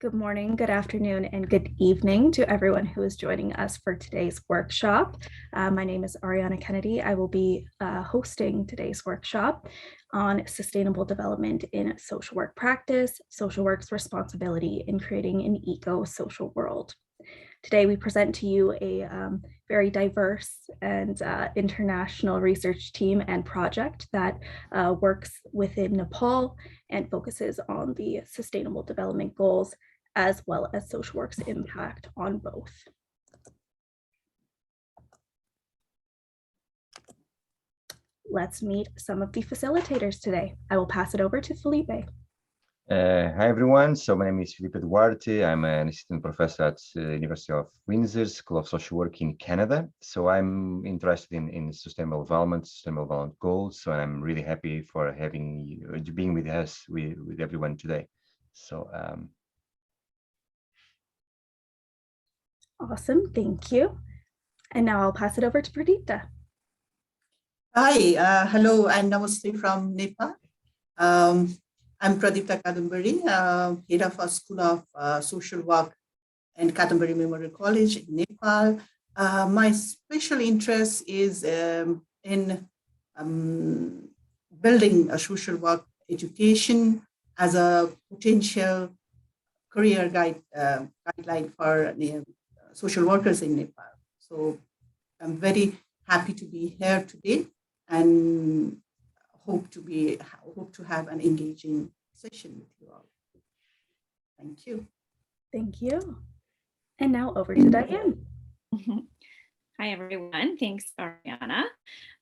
Good morning, good afternoon, and good evening to everyone who is joining us for today's workshop. My name is Arianna Kennedy. I will be hosting today's workshop on sustainable development in social work practice, social work's responsibility in creating an eco-social world. Today, we present to you a very diverse and international research team and project that works within Nepal and focuses on the Sustainable Development Goals, as well as social work's impact on both. Let's meet some of the facilitators today. I will pass it over to Filipe. Hi everyone, so my name is Filipe Duarte. I'm an assistant professor at the University of Windsor School of Social Work in Canada. So I'm interested in sustainable development goals. So I'm really happy for having you, being with us, with everyone today. So Awesome, thank you. And now I'll pass it over to Pradipta. Hi, hello, and namaste from Nepal. I'm Pradipta Kadambari, head of our School of Social Work and Kadambari Memorial College in Nepal. My special interest is in building a social work education as a potential career guideline for social workers in Nepal. So I'm very happy to be here today and hope to have an engaging session with you all. Thank you. Thank you. And now over to Diane. Hi, everyone. Thanks, Arianna.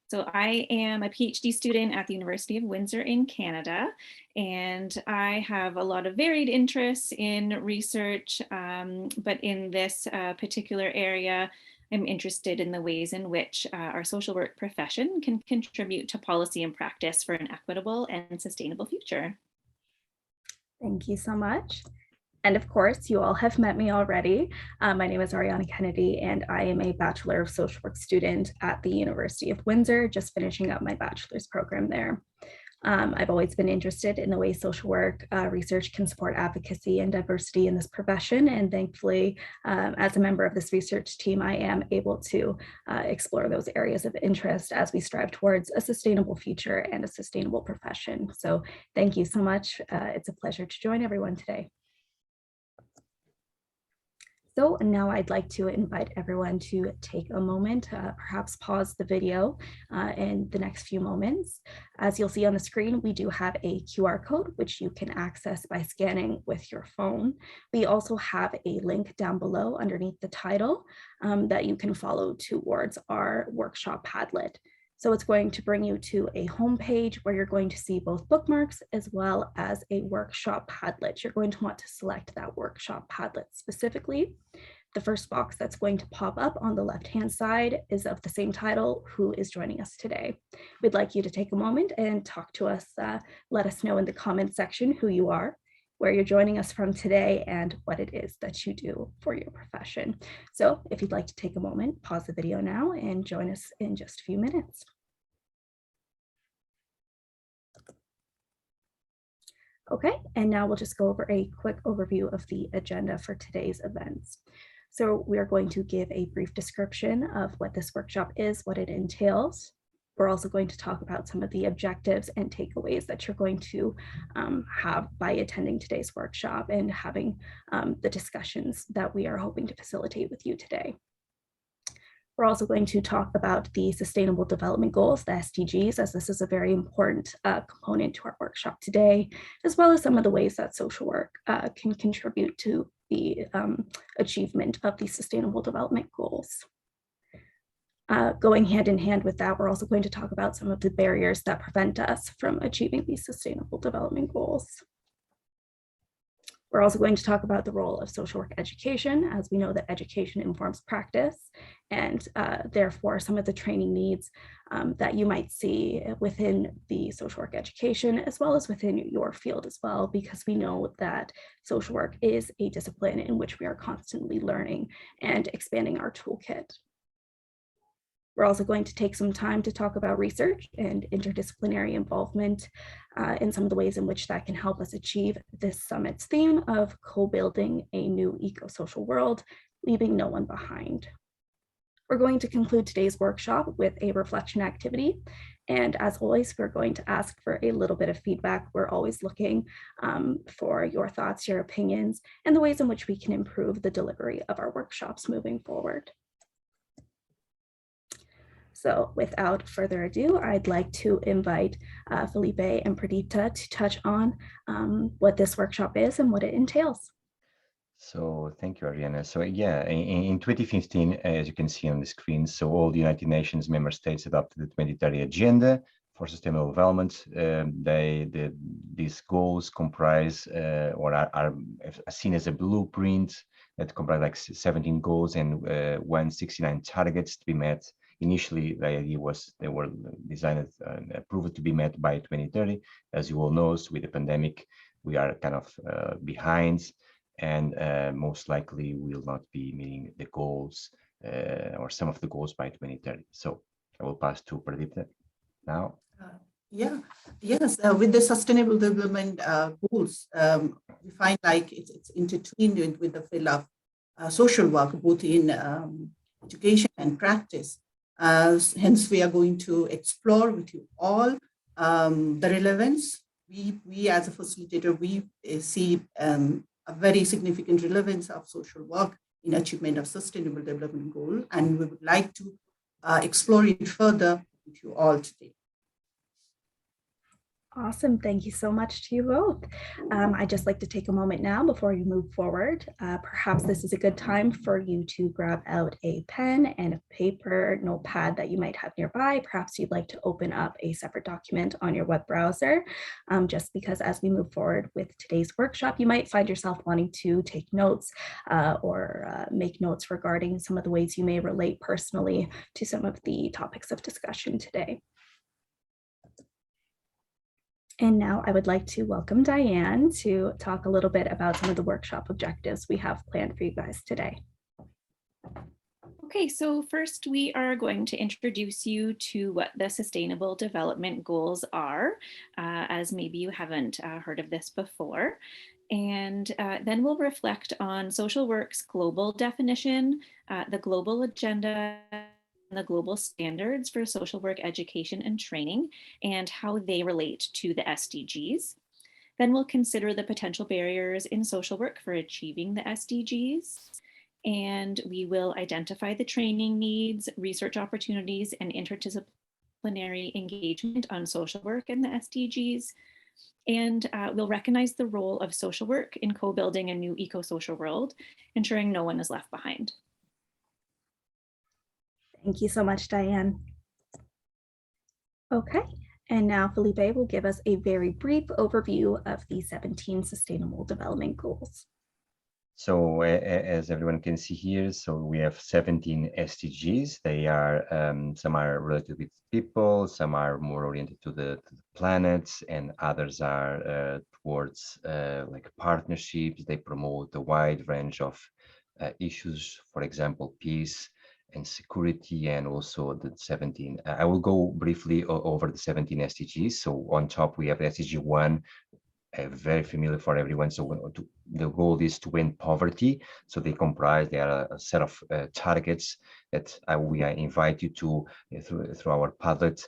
So I am a PhD student at the University of Windsor in Canada, and I have a lot of varied interests in research, but in this particular area, I'm interested in the ways in which our social work profession can contribute to policy and practice for an equitable and sustainable future. Thank you so much. And of course, you all have met me already. My name is Arianna Kennedy, and I am a Bachelor of Social Work student at the University of Windsor, just finishing up my bachelor's program there. I've always been interested in the way social work research can support advocacy and diversity in this profession. And thankfully, as a member of this research team, I am able to explore those areas of interest as we strive towards a sustainable future and a sustainable profession. So thank you so much. It's a pleasure to join everyone today. So now I'd like to invite everyone to take a moment, perhaps pause the video in the next few moments. As you'll see on the screen, we do have a QR code, which you can access by scanning with your phone. We also have a link down below underneath the title that you can follow towards our workshop Padlet. So it's going to bring you to a homepage where you're going to see both bookmarks as well as a workshop Padlet. You're going to want to select that workshop Padlet specifically. The first box that's going to pop up on the left-hand side is of the same title, Who is joining us today? We'd like you to take a moment and talk to us, let us know in the comment section who you are, where you're joining us from today, and what it is that you do for your profession. So if you'd like to take a moment, pause the video now and join us in just a few minutes. Okay, and now we'll just go over a quick overview of the agenda for today's events. So we are going to give a brief description of what this workshop is, what it entails. We're also going to talk about some of the objectives and takeaways that you're going to have by attending today's workshop and having the discussions that we are hoping to facilitate with you today. We're also going to talk about the Sustainable Development Goals, the SDGs, as this is a very important component to our workshop today, as well as some of the ways that social work can contribute to the achievement of the Sustainable Development Goals. Going hand in hand with that, we're also going to talk about some of the barriers that prevent us from achieving these Sustainable Development Goals. We're also going to talk about the role of social work education, as we know that education informs practice, and therefore some of the training needs that you might see within the social work education, as well as within your field as well, because we know that social work is a discipline in which we are constantly learning and expanding our toolkit. We're also going to take some time to talk about research and interdisciplinary involvement in some of the ways in which that can help us achieve this summit's theme of co-building a new eco-social world, leaving no one behind. We're going to conclude today's workshop with a reflection activity. And as always, we're going to ask for a little bit of feedback. We're always looking for your thoughts, your opinions, and the ways in which we can improve the delivery of our workshops moving forward. So without further ado, I'd like to invite Filipe and Pradipta to touch on what this workshop is and what it entails. So thank you, Arianna. So yeah, in 2015, as you can see on the screen, so all the United Nations member states adopted the 2030 Agenda for Sustainable Development. These goals comprise or are seen as a blueprint that comprise like 17 goals and 169 targets to be met. Initially, the idea was they were designed and approved to be met by 2030. As you all know, so with the pandemic, we are kind of behind, and most likely will not be meeting the goals or some of the goals by 2030. So I will pass to Pradipta now. Yes, with the sustainable development goals, we find like it's intertwined with the field of social work, both in education and practice. Hence, we are going to explore with you all the relevance. We as a facilitator, we see a very significant relevance of social work in achievement of sustainable development goal, and we would like to explore it further with you all today. Awesome. Thank you so much to you both. I'd just like to take a moment now before you move forward. Perhaps this is a good time for you to grab out a pen and a paper notepad that you might have nearby. Perhaps you'd like to open up a separate document on your web browser, just because as we move forward with today's workshop, you might find yourself wanting to take notes or make notes regarding some of the ways you may relate personally to some of the topics of discussion today. And now I would like to welcome Diane to talk a little bit about some of the workshop objectives we have planned for you guys today. Okay, so first we are going to introduce you to what the Sustainable Development Goals are, as maybe you haven't heard of this before. And then we'll reflect on social work's global definition, the global agenda, the global standards for social work education and training, and how they relate to the SDGs. Then we'll consider the potential barriers in social work for achieving the SDGs. And we will identify the training needs, research opportunities, and interdisciplinary engagement on social work and the SDGs. And we'll recognize the role of social work in co-building a new eco-social world, ensuring no one is left behind. Thank you so much, Diane. Okay, and now Filipe will give us a very brief overview of the 17 Sustainable Development Goals. So as everyone can see here, so we have 17 SDGs. They are, some are related with people, some are more oriented to the planets, and others are towards like partnerships. They promote a wide range of issues, for example, peace and security, and also the 17. I will go briefly over the 17 SDGs. So on top, we have SDG 1, very familiar for everyone. So the goal is to end poverty. So they are a set of targets that we invite you to through our Padlet.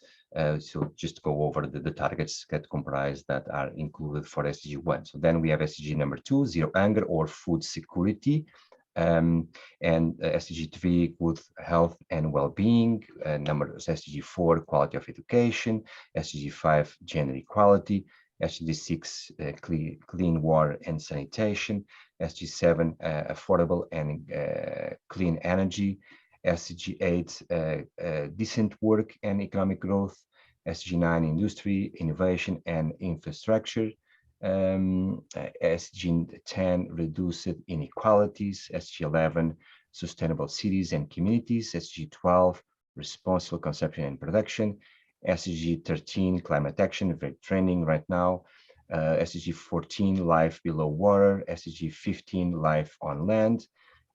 So just go over the targets that comprise that are included for SDG 1. So then we have SDG number 2, zero hunger or food security. And SDG 3, good health and well-being. SDG 4, quality of education. SDG 5, gender equality. SDG 6, clean water and sanitation. SDG 7, affordable and clean energy. SDG 8, decent work and economic growth. SDG 9, industry, innovation and infrastructure. SDG 10, reduced inequalities. SDG 11, sustainable cities and communities. SDG 12, responsible consumption and production. SDG 13, climate action, very trending right now. SDG 14, life below water. SDG 15, life on land.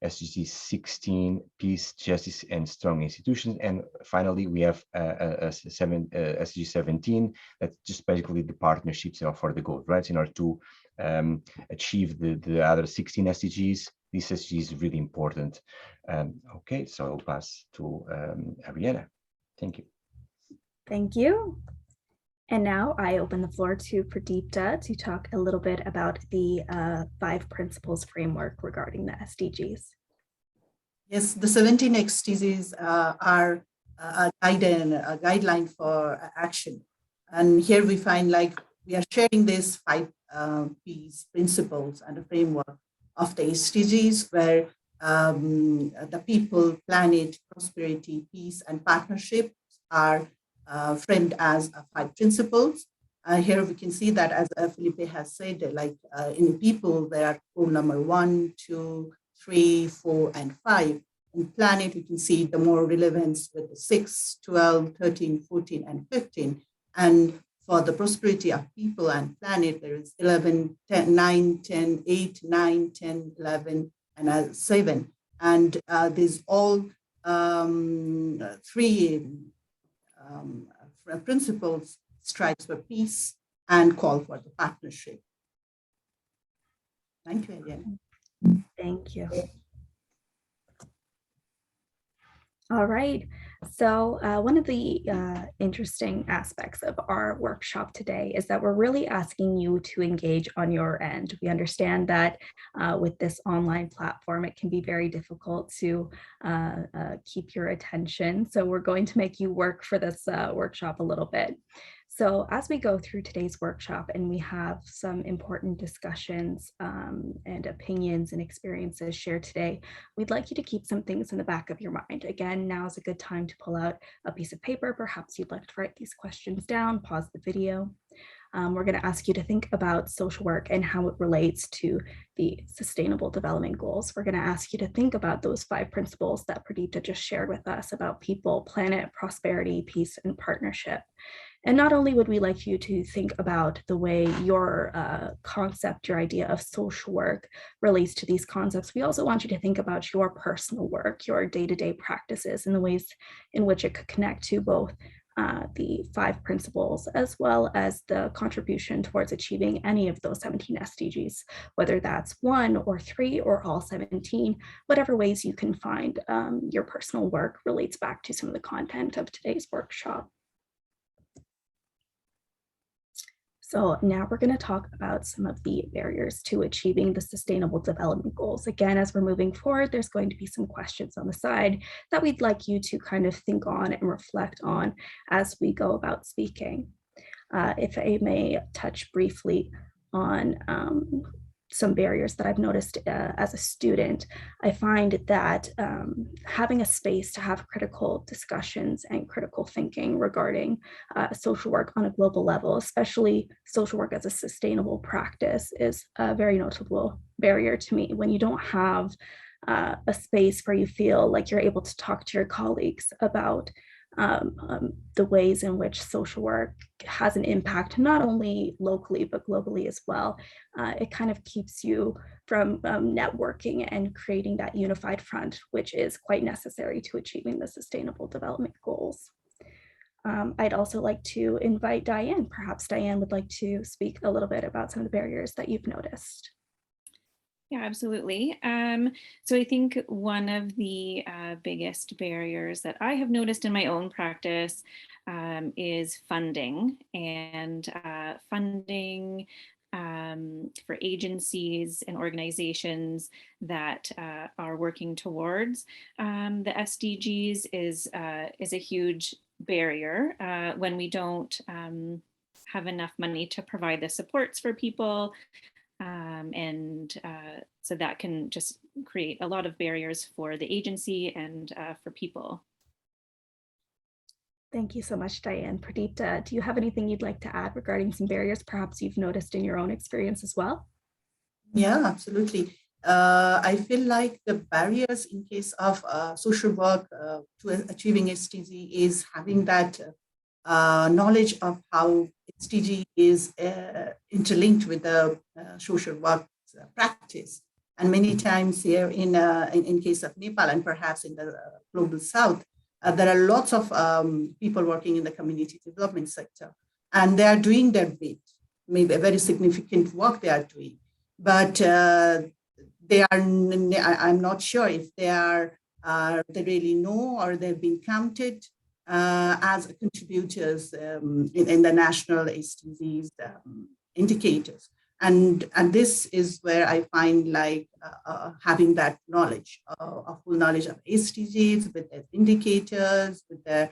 SDG 16, peace, justice, and strong institutions. And finally, we have SDG 17, that's just basically the partnerships for the goals, right? In order to achieve the other 16 SDGs, this SDG is really important. Okay, so I'll pass to Arianna. Thank you. Thank you. And now I open the floor to Pradipta to talk a little bit about the 5 principles framework regarding the SDGs. Yes, the 17 SDGs are a guideline for action. And here we find like we are sharing these 5 P's, principles and a framework of the SDGs where the people, planet, prosperity, peace, and partnership are framed as 5 principles. Here we can see that, as Filipe has said, like in people, there are goal number 1, 2, 3, 4, and 5. In planet, we can see the more relevance with the 6, 12, 13, 14, and 15. And for the prosperity of people and planet, there is 11, 10, 9, 10, 8, 9, 10, 11, and 7. And these all 3 principles strives for peace and call for the partnership. Thank you again. Thank you. All right. So one of the interesting aspects of our workshop today is that we're really asking you to engage on your end. We understand that with this online platform, it can be very difficult to keep your attention. So we're going to make you work for this workshop a little bit. So as we go through today's workshop and we have some important discussions and opinions and experiences shared today, we'd like you to keep some things in the back of your mind. Again, now is a good time to pull out a piece of paper. Perhaps you'd like to write these questions down, pause the video. We're going to ask you to think about social work and how it relates to the Sustainable Development Goals. We're going to ask you to think about those 5 principles that Pradipta just shared with us about people, planet, prosperity, peace, and partnership. And not only would we like you to think about the way your concept, your idea of social work relates to these concepts, we also want you to think about your personal work, your day-to-day practices, and the ways in which it could connect to both the 5 principles, as well as the contribution towards achieving any of those 17 SDGs, whether that's 1 or 3 or all 17, whatever ways you can find your personal work relates back to some of the content of today's workshop. So now we're going to talk about some of the barriers to achieving the Sustainable Development Goals. Again, as we're moving forward, there's going to be some questions on the side that we'd like you to kind of think on and reflect on as we go about speaking. If I may touch briefly on some barriers that I've noticed as a student, I find that having a space to have critical discussions and critical thinking regarding social work on a global level, especially social work as a sustainable practice, is a very notable barrier to me. When you don't have a space where you feel like you're able to talk to your colleagues about the ways in which social work has an impact, not only locally, but globally as well. It kind of keeps you from networking and creating that unified front, which is quite necessary to achieving the Sustainable Development Goals. I'd also like to invite Diane. Perhaps Diane would like to speak a little bit about some of the barriers that you've noticed. Yeah, absolutely. So I think one of the biggest barriers that I have noticed in my own practice is funding, and funding for agencies and organizations that are working towards the SDGs is a huge barrier when we don't have enough money to provide the supports for people. So that can just create a lot of barriers for the agency and for people. Thank you so much, Diane. Pradipta, do you have anything you'd like to add regarding some barriers perhaps you've noticed in your own experience as well? Yeah, absolutely. I feel like the barriers in case of social work to achieving SDG is having that knowledge of how SDG is interlinked with the social work practice. And many times here in case of Nepal and perhaps in the global south, there are lots of people working in the community development sector, and they are doing their bit, maybe a very significant work they are doing, but I'm not sure if they really know or they've been counted as contributors in the national SDGs indicators. And this is where I find like having that knowledge, a full knowledge of SDGs with their indicators, with their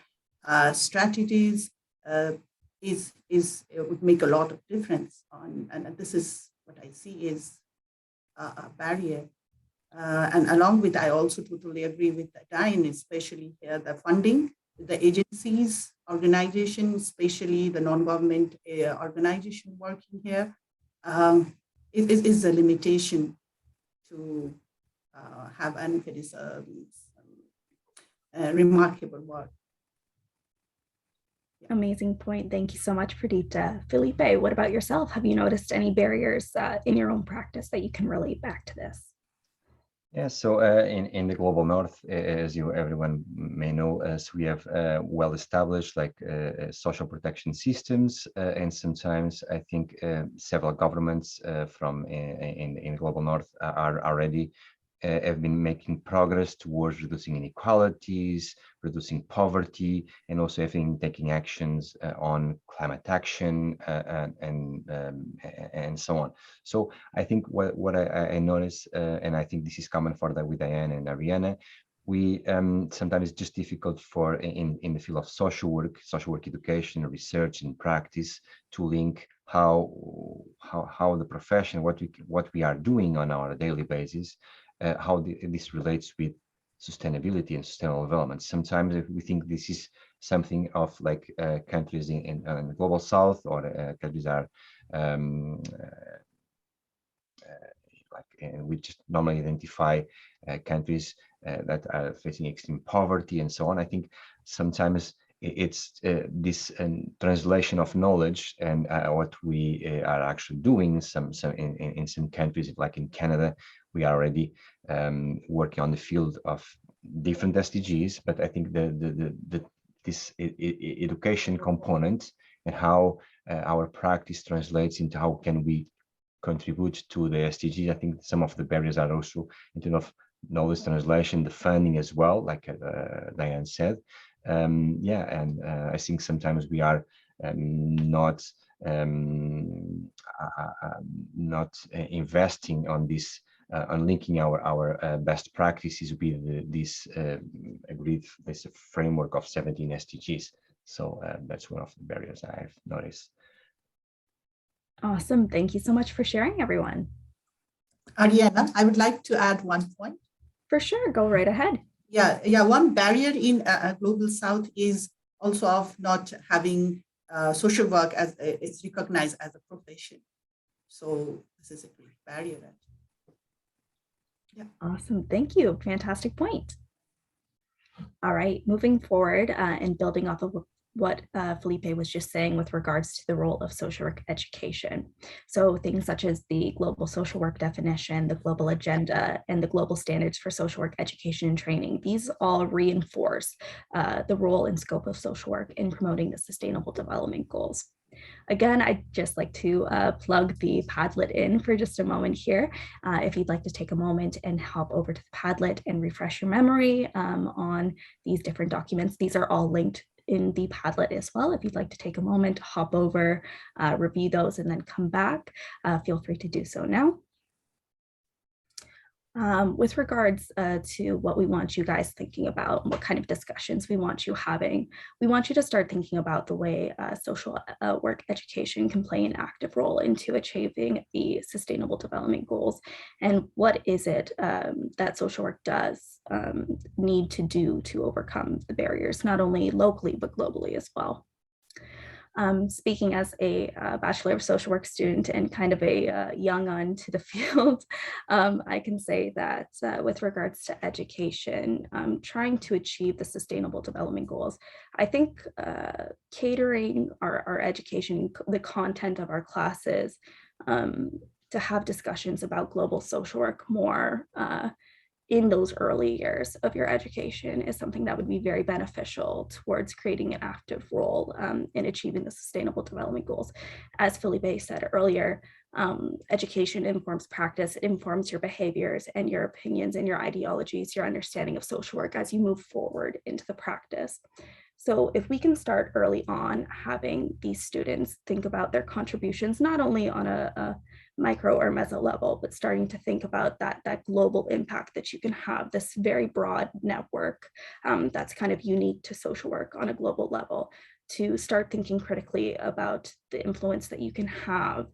strategies, it would make a lot of difference. And this is what I see is a barrier. And along with, I also totally agree with Diane, especially here, the funding, the agencies, organizations, especially the non-government organization working here. It is a limitation to have UNITED's remarkable work. Yeah. Amazing point. Thank you so much, Pradipta. Filipe, what about yourself? Have you noticed any barriers in your own practice that you can relate back to this? Yeah, so in the global north, as everyone may know, so we have well-established like social protection systems, and sometimes I think several governments from in the global north are already have been making progress towards reducing inequalities, reducing poverty, and also taking actions on climate action and so on. So I think what I notice, and I think this is common for that with Diane and Arianna, we sometimes it's just difficult for in the field of social work education, research, and practice to link how the profession, what we are doing on our daily basis, how this relates with sustainability and sustainable development. Sometimes we think this is something of like countries in the global south, or countries are we just normally identify countries that are facing extreme poverty and so on. I think sometimes it's this translation of knowledge and what we are actually doing in some countries, like in Canada, we are already working on the field of different SDGs, but I think this education component and how our practice translates into how can we contribute to the SDGs. I think some of the barriers are also in terms of knowledge translation, the funding as well, like Diane said. I think sometimes we are not investing on this, on linking our best practices with this agreed framework of 17 SDGs. So that's one of the barriers I've noticed. Awesome. Thank you so much for sharing, everyone. Arianna, I would like to add one point. For sure. Go right ahead. Yeah. One barrier in Global South is also of not having social work as it's recognized as a profession. So this is a great barrier. Yeah. Awesome. Thank you. Fantastic point. All right. Moving forward and building off of what Filipe was just saying with regards to the role of social work education. So things such as the global social work definition, the global agenda, and the global standards for social work education and training, these all reinforce the role and scope of social work in promoting the Sustainable Development Goals. Again, I'd just like to plug the Padlet in for just a moment here. If you'd like to take a moment and hop over to the Padlet and refresh your memory on these different documents, these are all linked in the Padlet as well. If you'd like to take a moment to hop over, review those, and then come back, feel free to do so now. With regards to what we want you guys thinking about, what kind of discussions we want you having, we want you to start thinking about the way social work education can play an active role into achieving the Sustainable Development Goals, and what is it that social work does need to do to overcome the barriers, not only locally, but globally as well. Speaking as a Bachelor of Social Work student and kind of a young un to the field, I can say that with regards to education, trying to achieve the Sustainable Development Goals, I think catering our education, the content of our classes, to have discussions about global social work more in those early years of your education is something that would be very beneficial towards creating an active role in achieving the Sustainable Development Goals. As Filipe said earlier, education informs practice, it informs your behaviors and your opinions and your ideologies, your understanding of social work as you move forward into the practice. So if we can start early on having these students think about their contributions, not only on a micro or meso level, but starting to think about that global impact that you can have, this very broad network that's kind of unique to social work on a global level, to start thinking critically about the influence that you can have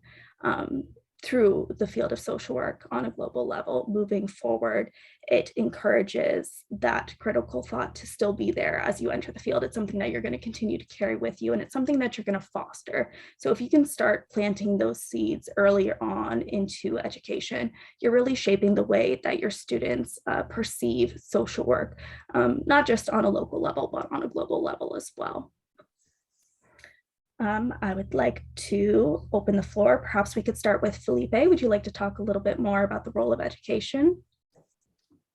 through the field of social work on a global level moving forward. It encourages that critical thought to still be there as you enter the field. It's something that you're going to continue to carry with you, and it's something that you're going to foster. So if you can start planting those seeds earlier on into education, you're really shaping the way that your students perceive social work, not just on a local level, but on a global level as well. I would like to open the floor. Perhaps we could start with Filipe. Would you like to talk a little bit more about the role of education?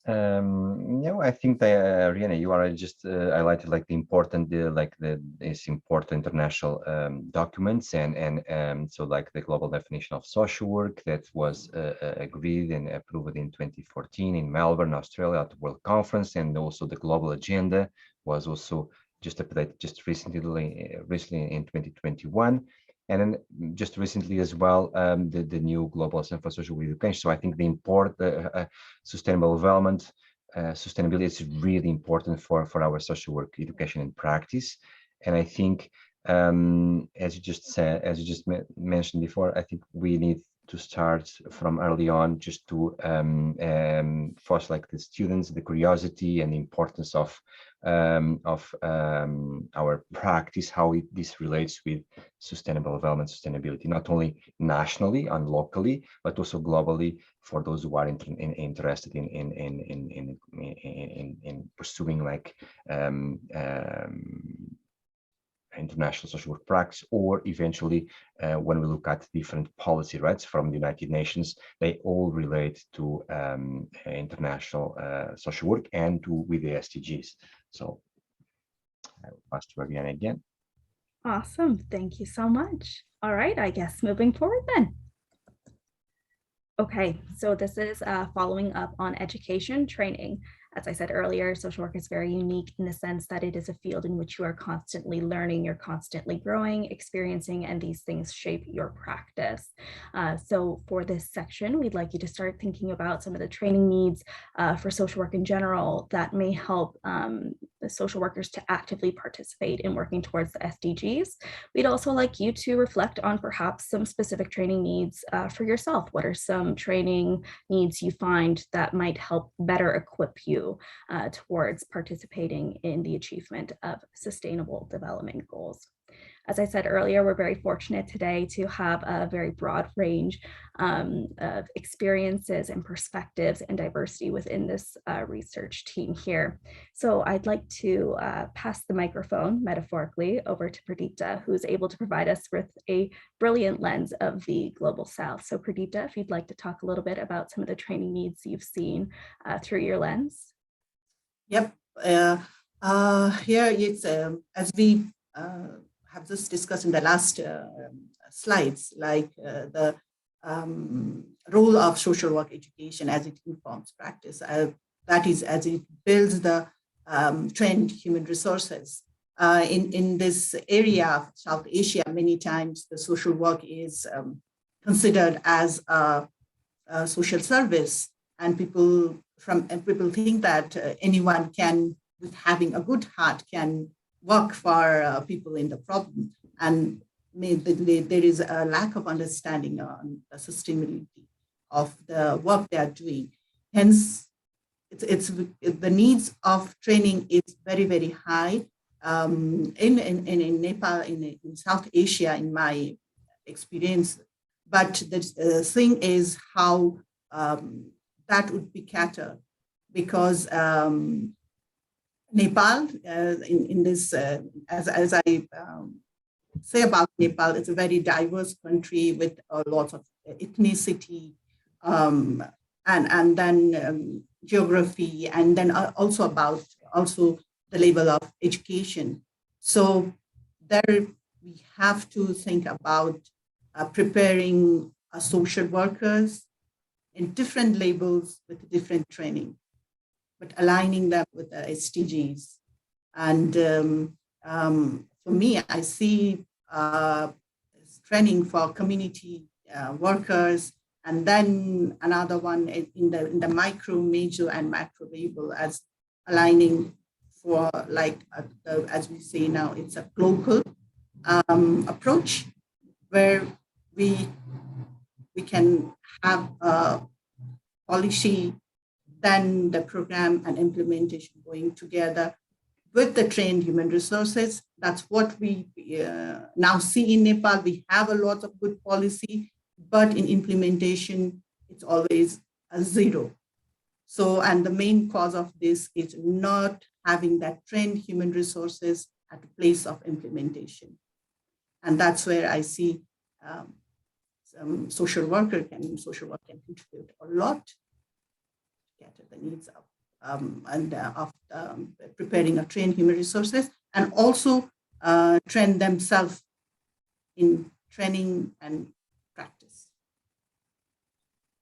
I think that Arianna, you are just highlighted like the important, this important international documents and so like the global definition of social work that was agreed and approved in 2014 in Melbourne, Australia at the World Conference, and also the global agenda was also just updated just recently in 2021. And then just recently as well, the new Global Center for Social Education. So I think the sustainable development, sustainability is really important for our social work education and practice. And I think, as you just mentioned before, I think we need to start from early on just to foster like the students, the curiosity and the importance of our practice, how this relates with sustainable development, sustainability, not only nationally and locally, but also globally for those who are interested in pursuing like international social work practice, or eventually when we look at different policy rights from the United Nations, they all relate to international social work and with the SDGs. So I will pass to Arianna again. Awesome, thank you so much. All right, I guess moving forward then. Okay, so this is following up on education training. As I said earlier, social work is very unique in the sense that it is a field in which you are constantly learning, you're constantly growing, experiencing, and these things shape your practice. So for this section, we'd like you to start thinking about some of the training needs for social work in general that may help the social workers to actively participate in working towards the SDGs. We'd also like you to reflect on perhaps some specific training needs for yourself. What are some training needs you find that might help better equip you towards participating in the achievement of Sustainable Development Goals? As I said earlier, we're very fortunate today to have a very broad range of experiences and perspectives and diversity within this research team here. So I'd like to pass the microphone, metaphorically, over to Pradipta, who is able to provide us with a brilliant lens of the Global South. So Pradipta, if you'd like to talk a little bit about some of the training needs you've seen through your lens. Yep. Here it's as we have just discussed in the last slides, like the role of social work education as it informs practice. That is, as it builds the trained human resources. In this area of South Asia, many times the social work is considered as a social service, and people think that anyone can, with having a good heart, can work for people in the problem, and there is a lack of understanding on the sustainability of the work they are doing. Hence, it's the needs of training is very, very high in Nepal, in South Asia, in my experience. But the thing is how that would be catered, because Nepal, in this, as I say about Nepal, it's a very diverse country with lots of ethnicity, and then geography, and then also about the level of education. So there we have to think about preparing social workers in different levels with different training, but aligning them with the SDGs. And for me, I see training for community workers, and then another one in the micro, major, and macro level as aligning for as we say now, it's a global approach where we can have a policy, then the program and implementation going together with the trained human resources. That's what we now see in Nepal. We have a lot of good policy, but in implementation, it's always a zero. So, and the main cause of this is not having that trained human resources at the place of implementation. And that's where I see some social work can contribute a lot to get at the needs of preparing a trained human resources, and also train themselves in training and practice.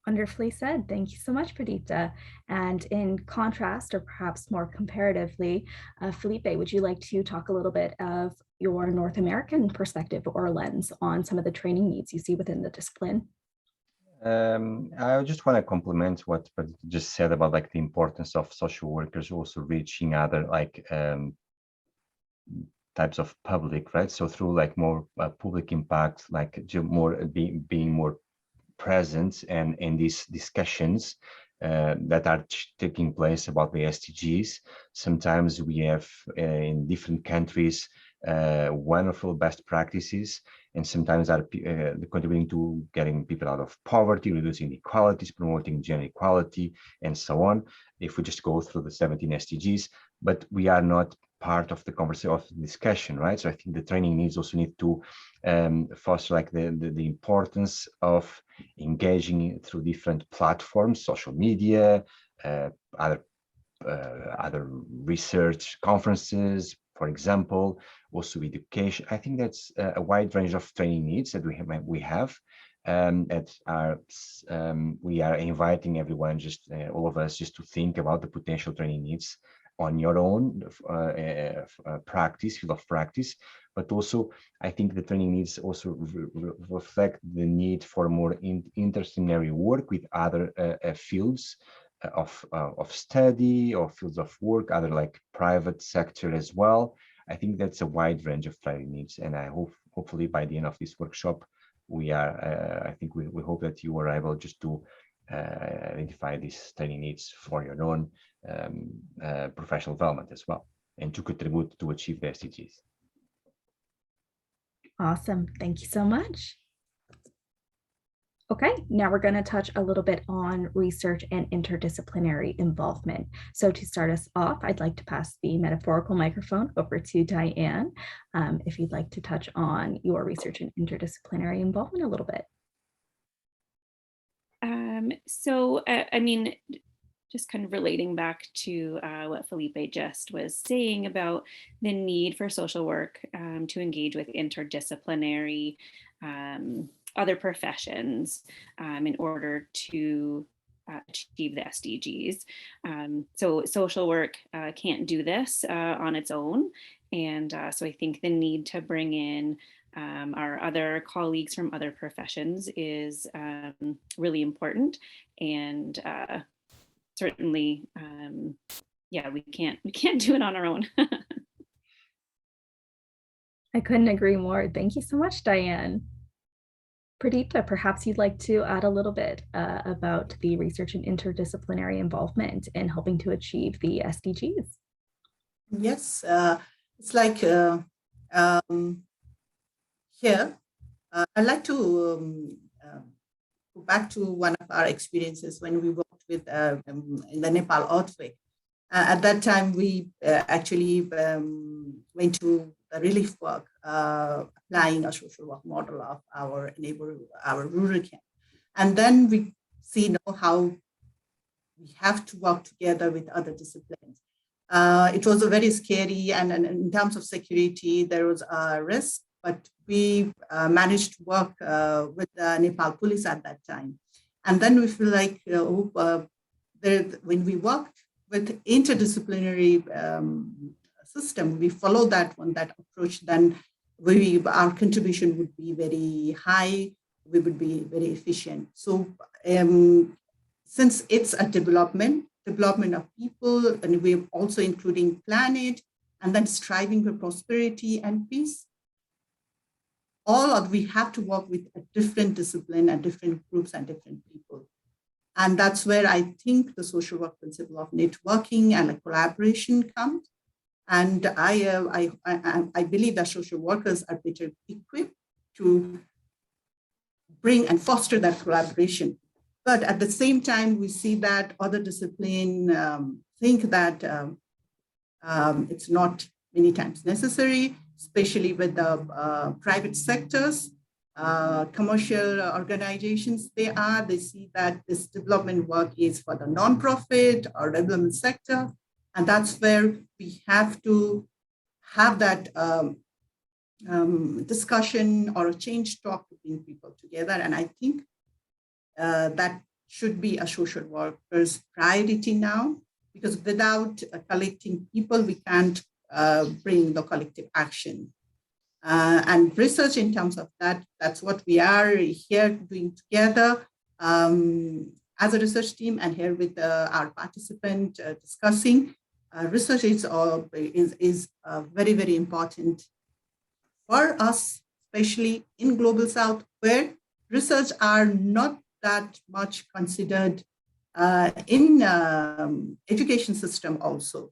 Wonderfully said. Thank you so much, Pradipta. And in contrast, or perhaps more comparatively, Filipe, would you like to talk a little bit of your North American perspective or lens on some of the training needs you see within the discipline? I just want to complement what Pradipta just said about like the importance of social workers also reaching other like types of public, right? So through like more public impact, like more being more present and in these discussions that are taking place about the SDGs. Sometimes we have in different countries wonderful best practices, and sometimes are contributing to getting people out of poverty, reducing inequalities, promoting gender equality, and so on. If we just go through the 17 SDGs, but we are not part of the conversation, of the discussion, right? So I think the training needs also need to foster like the importance of engaging through different platforms, social media, other research conferences, for example, also education. I think that's a wide range of training needs that we have. We are inviting everyone, just all of us, just to think about the potential training needs on your own practice, field of practice, but also I think the training needs also reflect the need for more interdisciplinary work with other fields of study or fields of work, other like private sector as well. I think that's a wide range of training needs, and I hopefully by the end of this workshop, we are. I think we hope that you are able just to identify these training needs for your own professional development as well, and to contribute to achieve the SDGs. Awesome. Thank you so much. Okay, now we're going to touch a little bit on research and interdisciplinary involvement. So to start us off, I'd like to pass the metaphorical microphone over to Diane, if you'd like to touch on your research and interdisciplinary involvement a little bit. I mean, just kind of relating back to what Filipe just was saying about the need for social work to engage with interdisciplinary other professions in order to achieve the SDGs. So social work can't do this on its own. And so I think the need to bring in our other colleagues from other professions is really important. And certainly, yeah, we can't do it on our own. I couldn't agree more. Thank you so much, Diane. Pradipta, perhaps you'd like to add a little bit about the research and interdisciplinary involvement in helping to achieve the SDGs. Yes, it's like here, I'd like to go back to one of our experiences when we worked with in the Nepal earthquake. At that time, we actually went to relief work, applying a social work model of our rural camp. And then we see now how we have to work together with other disciplines. It was a very scary, and in terms of security, there was a risk, but we managed to work with the Nepal police at that time. And then we feel like when we worked with interdisciplinary system, we follow that approach, then our contribution would be very high, we would be very efficient. So since it's a development of people, and we're also including planet, and then striving for prosperity and peace, we have to work with a different discipline and different groups and different people. And that's where I think the social work principle of networking and collaboration comes. And I believe that social workers are better equipped to bring and foster that collaboration. But at the same time, we see that other disciplines think that it's not many times necessary, especially with the private sectors, commercial organizations. They see that this development work is for the nonprofit or development sector. And that's where we have to have that discussion or a change talk to bring people together. And I think that should be a social worker's priority now, because without collecting people, we can't bring the collective action. And research in terms of that's what we are here doing together as a research team, and here with our participant discussing. Research is very, very important for us, especially in Global South, where research are not that much considered in education system also.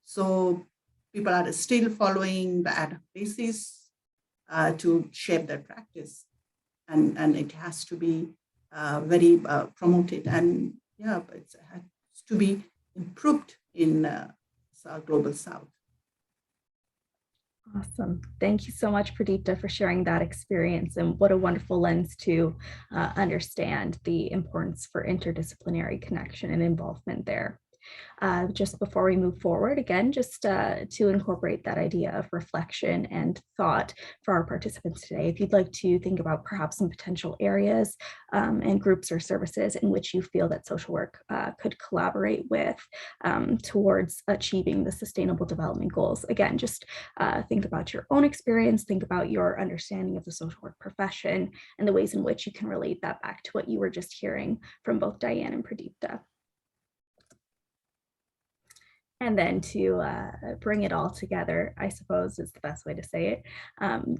So people are still following the ad hoc basis to shape their practice, and it has to be very promoted, and yeah, it has to be improved in Global South. Awesome. Thank you so much, Pradipta, for sharing that experience, and what a wonderful lens to understand the importance for interdisciplinary connection and involvement there. Just before we move forward, again, just to incorporate that idea of reflection and thought for our participants today, if you'd like to think about perhaps some potential areas and groups or services in which you feel that social work could collaborate with towards achieving the Sustainable Development Goals. Again, just think about your own experience, think about your understanding of the social work profession, and the ways in which you can relate that back to what you were just hearing from both Diane and Pradipta. And then to bring it all together, I suppose is the best way to say it,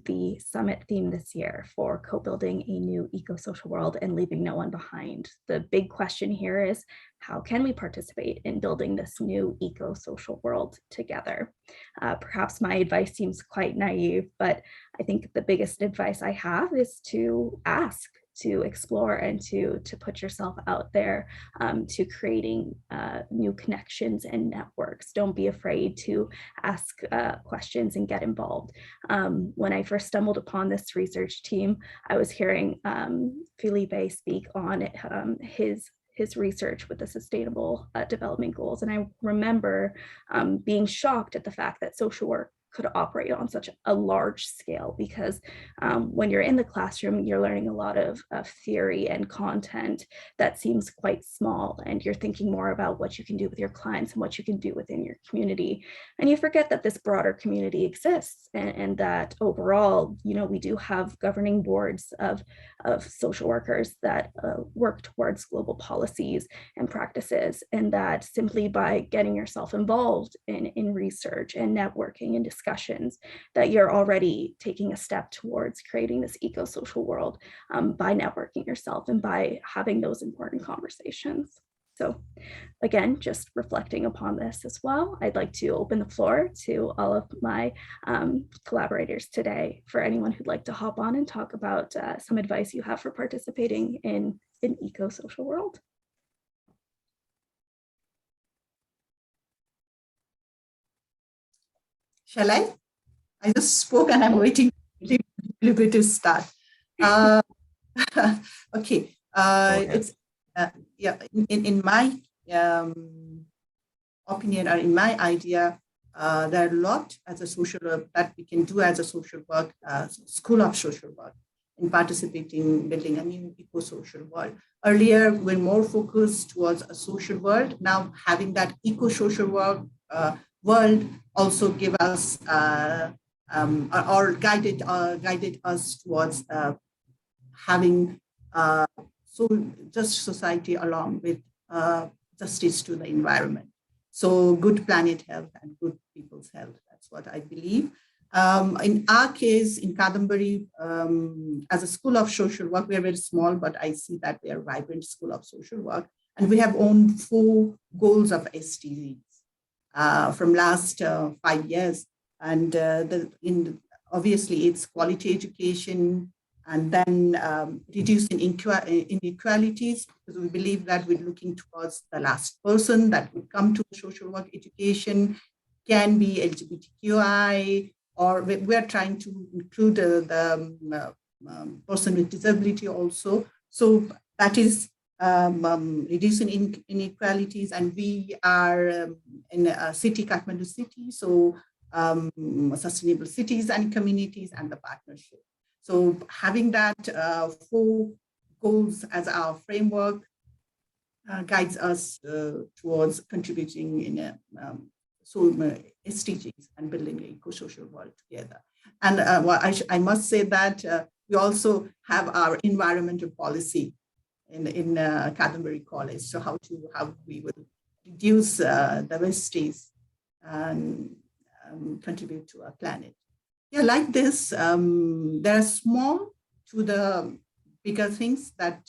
the summit theme this year for co-building a new eco-social world and leaving no one behind. The big question here is, how can we participate in building this new eco-social world together? Perhaps my advice seems quite naive, but I think the biggest advice I have is to ask, to explore, and to put yourself out there, to creating new connections and networks. Don't be afraid to ask questions and get involved. When I first stumbled upon this research team, I was hearing Filipe speak on his research with the Sustainable Development Goals. And I remember being shocked at the fact that social work could operate on such a large scale, because when you're in the classroom, you're learning a lot of theory and content that seems quite small, and you're thinking more about what you can do with your clients and what you can do within your community. And you forget that this broader community exists, and that overall, we do have governing boards of social workers that work towards global policies and practices, and that simply by getting yourself involved in research and networking and discussions, that you're already taking a step towards creating this eco-social world by networking yourself and by having those important conversations. So again, just reflecting upon this as well, I'd like to open the floor to all of my collaborators today for anyone who'd like to hop on and talk about some advice you have for participating in an eco-social world. Shall I? I just spoke and I'm waiting a little bit to start. Okay. It's yeah. In my opinion or in my idea, there are a lot as a social work that we can do as a social work, school of social work, in participating in building a new eco-social world. Earlier, we're more focused towards a social world. Now, having that eco-social world also give us or guided us towards having so just society along with justice to the environment. So good planet health and good people's health. That's what I believe. In our case, in Kadambari, as a school of social work, we are very small, but I see that we are a vibrant school of social work. And we have owned 4 goals of SDGs from last 5 years. And obviously, it's quality education, and then reducing inequalities, because we believe that we're looking towards the last person that would come to social work education, can be LGBTQI, or we're trying to include the person with disability also. So that is reducing inequalities, and we are in a city, Kathmandu city, so sustainable cities and communities and the partnership. So having that 4 goals as our framework guides us towards contributing in SDGs and building an eco-social world together. And well, I must say that we also have our environmental policy in Kadambari College. So how we will reduce the wastage and contribute to our planet. Yeah, like this, there are small to the bigger things that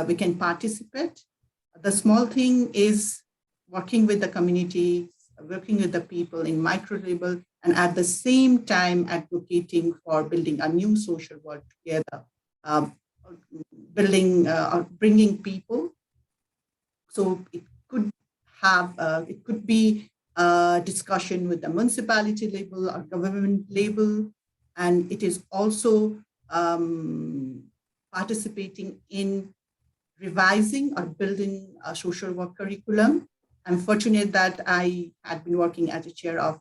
we can participate. The small thing is working with the community, working with the people in micro level, and at the same time advocating for building a new social world together, building or bringing people. So it could be discussion with the municipality level or government level, and it is also participating in revising or building a social work curriculum. I'm fortunate that I had been working as a chair of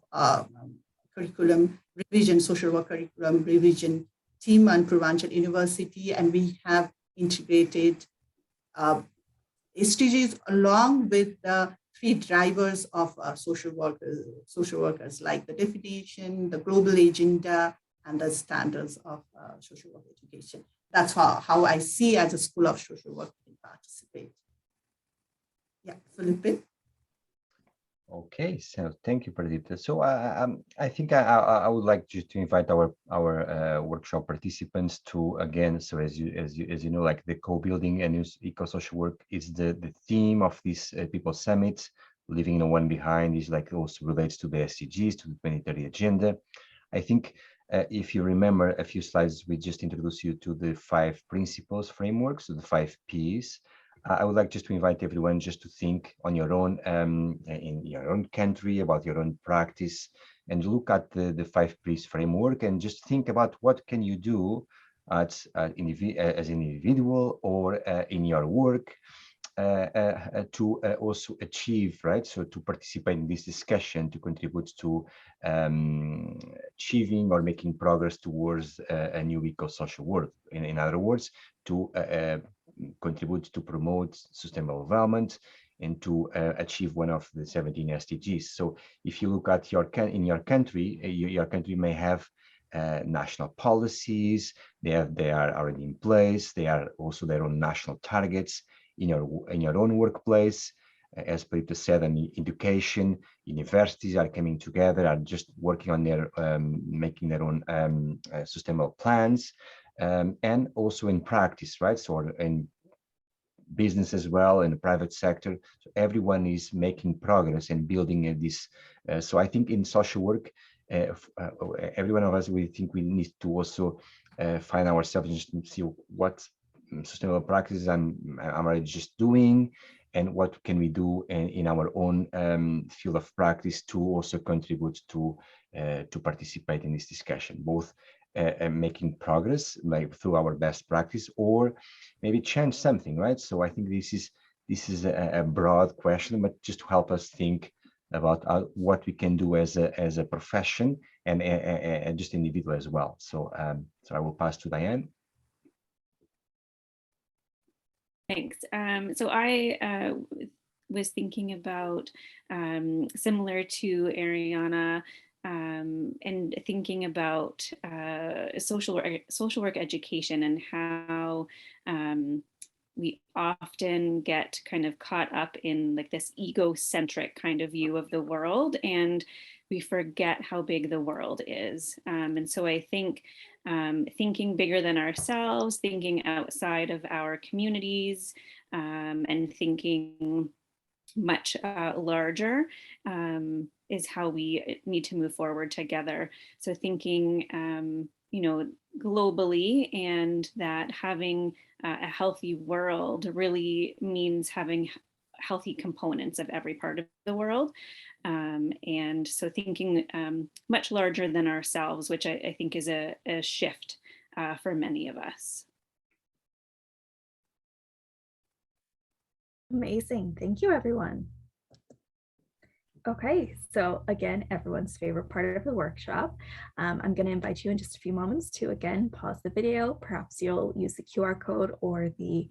curriculum revision, social work curriculum revision team on Purvanchal University, and we have integrated SDGs along with the 3 drivers of social workers, like the definition, the global agenda, and the standards of social work education. That's how I see as a school of social work can participate. Yeah, Filipe. Okay, so thank you, Pradipta. So I think I would like just to invite our workshop participants to, again, so as you know, like the co-building a new eco-social work is the theme of this People Summit. Leaving no one behind is like also relates to the SDGs, to the 2030 agenda. I think if you remember a few slides, we just introduced you to the 5 principles frameworks, so the 5 Ps. I would like just to invite everyone just to think on your own, in your own country, about your own practice, and look at the 5 Ps framework and just think about what can you do as an individual or in your work to also achieve, right? So to participate in this discussion, to contribute to achieving or making progress towards a new eco-social world. In other words, to contribute to promote sustainable development and to achieve one of the 17 SDGs. So if you look at your country, your country may have national policies. They are already in place. They are also their own national targets. In your own workplace, as Pradipta said, and education, universities are coming together, are just working on their making their own sustainable plans, and also in practice, right? So in business as well, in the private sector, so everyone is making progress and building this. So I think in social work, every one of us, we think we need to also find ourselves and just see what sustainable practices I'm already just doing, and what can we do in our own field of practice to also contribute to to participate in this discussion, both making progress like through our best practice, or maybe change something, right? So I think this is a broad question, but just to help us think about what we can do as a profession and just individual as well. So so I will pass to Diane. Thanks. So I was thinking about similar to Arianna, and thinking about social work education and how we often get kind of caught up in like this egocentric kind of view of the world, and we forget how big the world is. And so I think thinking bigger than ourselves, thinking outside of our communities, and thinking much larger is how we need to move forward together. So thinking, you know, globally, and that having a healthy world really means having healthy components of every part of the world. And so thinking much larger than ourselves, which I think is a shift for many of us. Amazing. Thank you, everyone. Okay, so again, everyone's favorite part of the workshop. I'm going to invite you in just a few moments to again pause the video. Perhaps you'll use the QR code or the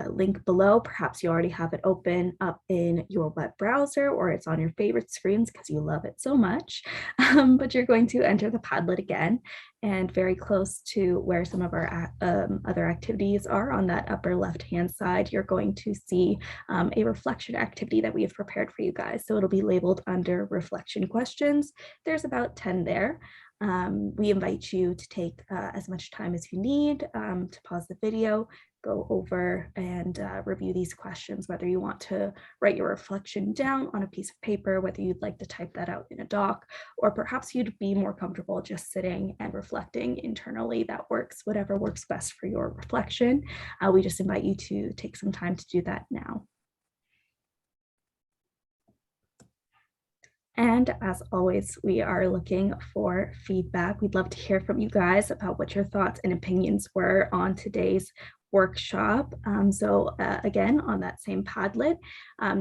link below. Perhaps you already have it open up in your web browser, or it's on your favorite screens because you love it so much. But you're going to enter the Padlet again, and very close to where some of our other activities are on that upper left-hand side, you're going to see a reflection activity that we have prepared for you guys. So it'll be labeled under reflection questions. There's about 10 there. We invite you to take as much time as you need to pause the video, go over and review these questions, whether you want to write your reflection down on a piece of paper, whether you'd like to type that out in a doc, or perhaps you'd be more comfortable just sitting and reflecting internally. That works, whatever works best for your reflection. We just invite you to take some time to do that now. And as always, we are looking for feedback. We'd love to hear from you guys about what your thoughts and opinions were on today's workshop. Again, on that same Padlet,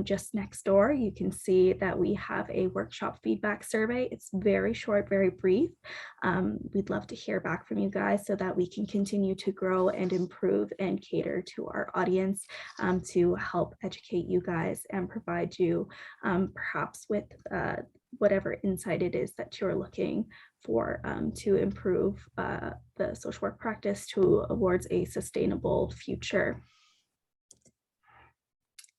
just next door, you can see that we have a workshop feedback survey. It's very short, very brief. We'd love to hear back from you guys so that we can continue to grow and improve and cater to our audience to help educate you guys and provide you perhaps with whatever insight it is that you're looking for to improve the social work practice towards a sustainable future.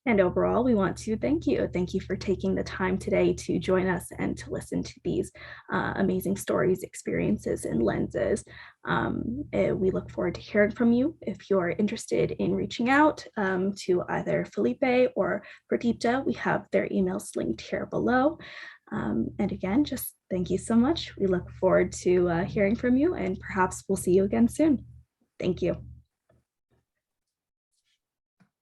And overall, we want to thank you. Thank you for taking the time today to join us and to listen to these amazing stories, experiences, and lenses. We look forward to hearing from you. If you're interested in reaching out to either Filipe or Pradipta, we have their emails linked here below. And again, just thank you so much. We look forward to hearing from you, and perhaps we'll see you again soon. Thank you.